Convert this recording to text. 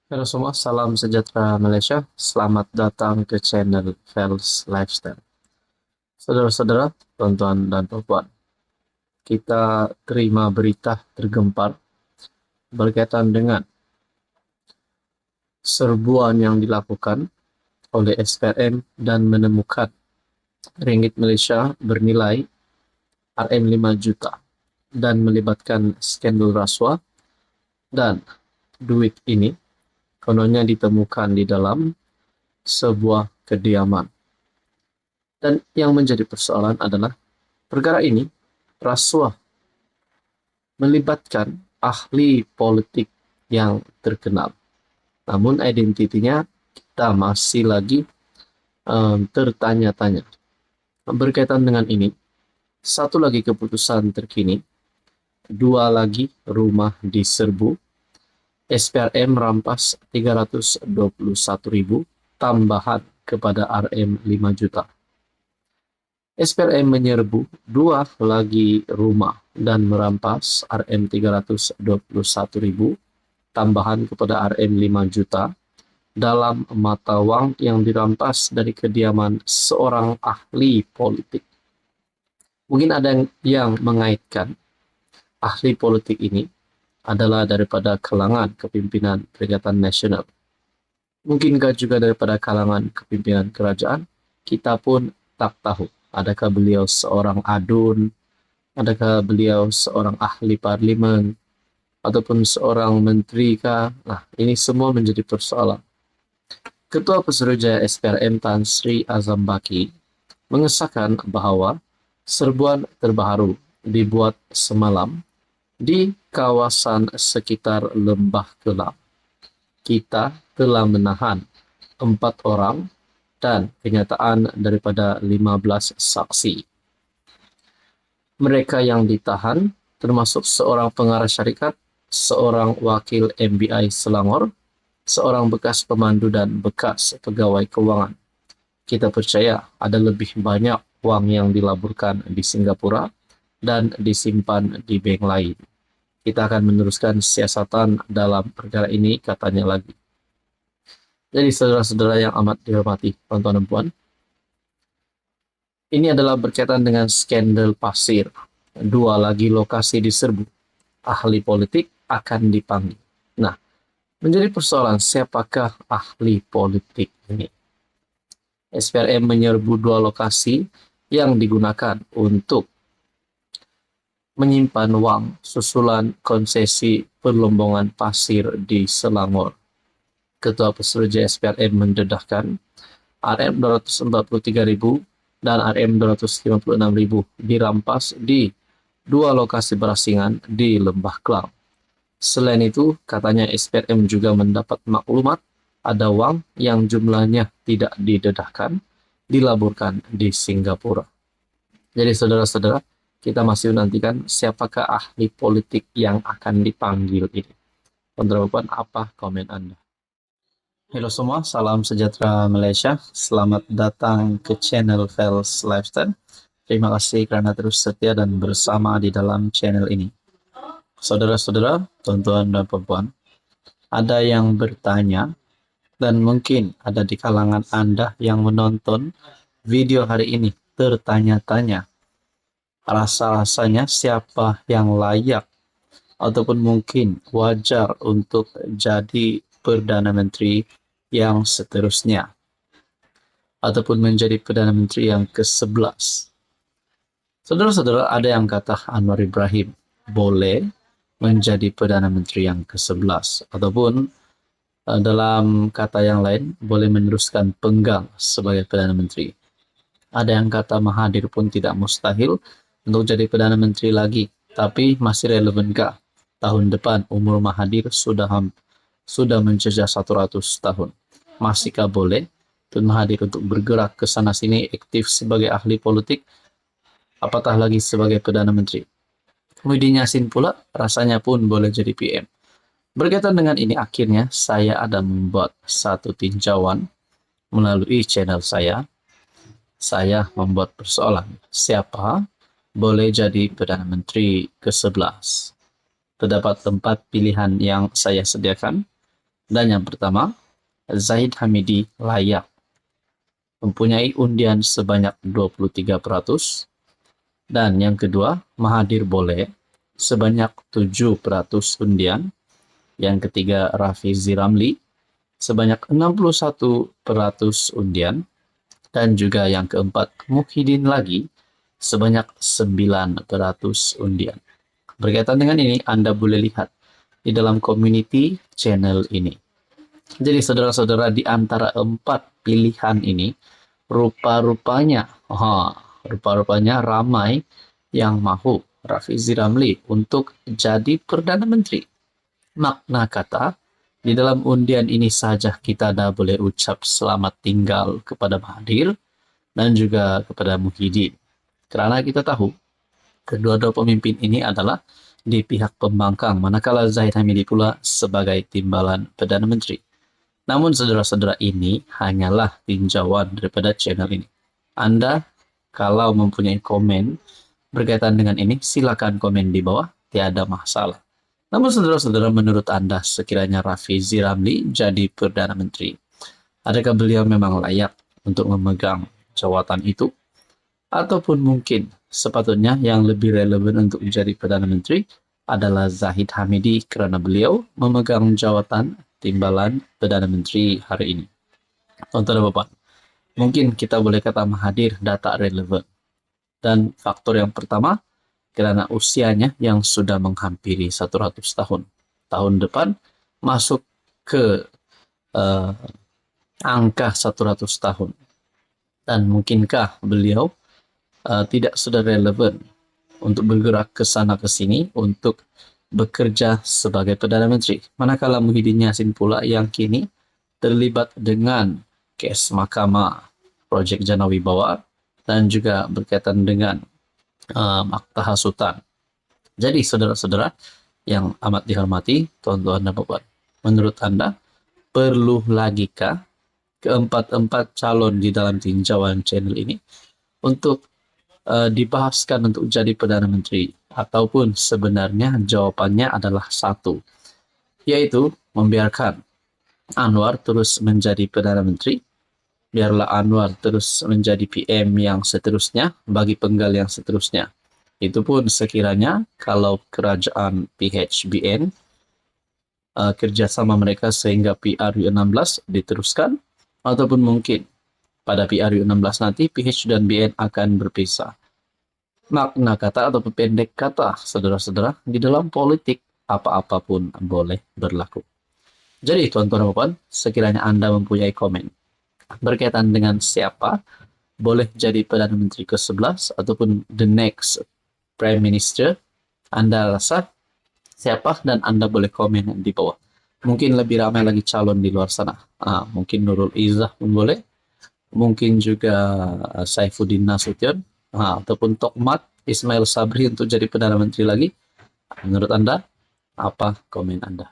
Halo semua, salam sejahtera Malaysia. Selamat datang ke channel Fels Lifestyle. Saudara-saudara, tuan-tuan dan puan, kita terima berita tergempar berkaitan dengan serbuan yang dilakukan oleh SPRM dan menemukan ringgit Malaysia bernilai RM5 juta dan melibatkan skandal rasuah, dan duit ini kononnya ditemukan di dalam sebuah kediaman. Dan yang menjadi persoalan adalah perkara ini rasuah melibatkan ahli politik yang terkenal. Namun identitinya kita masih lagi tertanya-tanya. Berkaitan dengan ini, satu lagi keputusan terkini, dua lagi rumah diserbu, SPRM rampas 321.000 tambahan kepada RM5 juta. SPRM menyerbu dua lagi rumah dan merampas RM321.000 tambahan kepada RM5 juta dalam mata wang yang dirampas dari kediaman seorang ahli politik. Mungkin ada yang mengaitkan ahli politik ini adalah daripada kalangan kepimpinan Perikatan Nasional. Mungkinkah juga daripada kalangan kepimpinan kerajaan? Kita pun tak tahu. Adakah beliau seorang adun? Adakah beliau seorang ahli parlimen? Ataupun seorang menteri kah? Nah, ini semua menjadi persoalan. Ketua Pesuruhjaya SPRM Tan Sri Azam Baki mengesahkan bahwa serbuan terbaru dibuat semalam di kawasan sekitar Lembah Kelang. Kita telah menahan 4 orang dan kenyataan daripada 15 saksi. Mereka yang ditahan termasuk seorang pengarah syarikat, seorang wakil MBI Selangor, seorang bekas pemandu dan bekas pegawai keuangan. Kita percaya ada lebih banyak wang yang dilaburkan di Singapura dan disimpan di bank lain. Kita akan meneruskan siasatan dalam perkara ini, katanya lagi. Jadi saudara-saudara yang amat dihormati, tuan-tuan dan puan, ini adalah berkaitan dengan skandal pasir. Dua lagi lokasi diserbu. Ahli politik akan dipanggil. Nah, menjadi persoalan siapakah ahli politik ini? SPRM menyerbu dua lokasi yang digunakan untuk menyimpan wang susulan konsesi perlombongan pasir di Selangor. Ketua Pesuruhjaya SPRM mendedahkan RM243.000 dan RM256.000 dirampas di dua lokasi berasingan di Lembah Kelang. Selain itu, katanya SPRM juga mendapat maklumat ada wang yang jumlahnya tidak didedahkan dilaburkan di Singapura. Jadi saudara-saudara, kita masih menantikan siapakah ahli politik yang akan dipanggil ini. Teman-teman, apa komen Anda? Halo semua, salam sejahtera Malaysia. Selamat datang ke channel Fels Lifestyle. Terima kasih karena terus setia dan bersama di dalam channel ini. Saudara-saudara, tuan-tuan dan puan, ada yang bertanya dan mungkin ada di kalangan Anda yang menonton video hari ini tertanya-tanya rasa-rasanya siapa yang layak ataupun mungkin wajar untuk jadi Perdana Menteri yang seterusnya ataupun menjadi Perdana Menteri yang ke-11. Saudara-saudara, ada yang kata Anwar Ibrahim boleh menjadi Perdana Menteri yang ke-11 ataupun dalam kata yang lain boleh meneruskan penggang sebagai Perdana Menteri. Ada yang kata Mahathir pun tidak mustahil untuk jadi Perdana Menteri lagi, tapi masih relevankah tahun depan umur Mahathir sudah menjejak 100 tahun? Masihkah boleh Tun Mahathir untuk bergerak ke sana sini aktif sebagai ahli politik, apatah lagi sebagai Perdana Menteri? Muhyiddin Yassin pula rasanya pun boleh jadi PM. Berkaitan dengan ini, akhirnya saya ada membuat satu tinjauan melalui channel saya. Saya membuat persoalan siapa boleh jadi Perdana Menteri ke-11. Terdapat 4 pilihan yang saya sediakan. Dan yang pertama, Zahid Hamidi layak, mempunyai undian sebanyak 23%. Dan yang kedua, Mahathir boleh, sebanyak 7% undian. Yang ketiga, Rafizi Ramli, sebanyak 61% undian. Dan juga yang keempat, Muhyiddin lagi, sebanyak 9% undian. Berkaitan dengan ini, Anda boleh lihat di dalam community channel ini. Jadi saudara-saudara, di antara 4 pilihan ini, rupa-rupanya ramai yang mahu Rafizi Ramli untuk jadi Perdana Menteri. Makna kata, di dalam undian ini saja kita dah boleh ucap selamat tinggal kepada Mahathir dan juga kepada Muhyiddin. Kerana kita tahu, kedua-dua pemimpin ini adalah di pihak pembangkang, manakala Zahid Hamidi pula sebagai timbalan Perdana Menteri. Namun saudara-saudara, ini hanyalah tinjauan daripada channel ini. Anda kalau mempunyai komen berkaitan dengan ini, silakan komen di bawah, tiada masalah. Namun saudara-saudara, menurut Anda sekiranya Rafizi Ramli jadi Perdana Menteri, adakah beliau memang layak untuk memegang jawatan itu? Ataupun mungkin sepatutnya yang lebih relevan untuk menjadi Perdana Menteri adalah Zahid Hamidi kerana beliau memegang jawatan timbalan Perdana Menteri hari ini. Tuan-tuan dan puan, mungkin kita boleh kata Mahathir dah tak relevan. Dan faktor yang pertama, kerana usianya yang sudah menghampiri 100 tahun. Tahun depan masuk ke angka 100 tahun. Dan mungkinkah beliau tidak sudah relevan untuk bergerak ke sana ke sini untuk bekerja sebagai Perdana Menteri. Manakala Muhyiddin Yassin pula yang kini terlibat dengan kes mahkamah projek Jana Wibawa dan juga berkaitan dengan akta hasutan. Jadi saudara-saudara yang amat dihormati, tuan-tuan dan puan, menurut Anda perlu lagikah keempat-empat calon di dalam tinjauan channel ini untuk dibahaskan untuk jadi Perdana Menteri? Ataupun sebenarnya jawapannya adalah satu, yaitu membiarkan Anwar terus menjadi Perdana Menteri, biarlah Anwar terus menjadi PM yang seterusnya bagi penggal yang seterusnya. Itu pun sekiranya kalau kerajaan PHBN kerjasama mereka sehingga PRU16 diteruskan, ataupun mungkin pada PRU16 nanti PH dan BN akan berpisah. Makna kata atau pendek kata, saudara-saudara, di dalam politik apa-apa pun boleh berlaku. Jadi tuan-tuan dan puan, sekiranya Anda mempunyai komen berkaitan dengan siapa boleh jadi Perdana Menteri ke-11 ataupun the next Prime Minister, Anda rasa siapa, dan Anda boleh komen di bawah. Mungkin lebih ramai lagi calon di luar sana. Mungkin Nurul Izzah pun boleh. Mungkin juga Saifuddin Nasution, ataupun Tokmat Ismail Sabri untuk jadi Perdana Menteri lagi. Menurut Anda, apa komen Anda?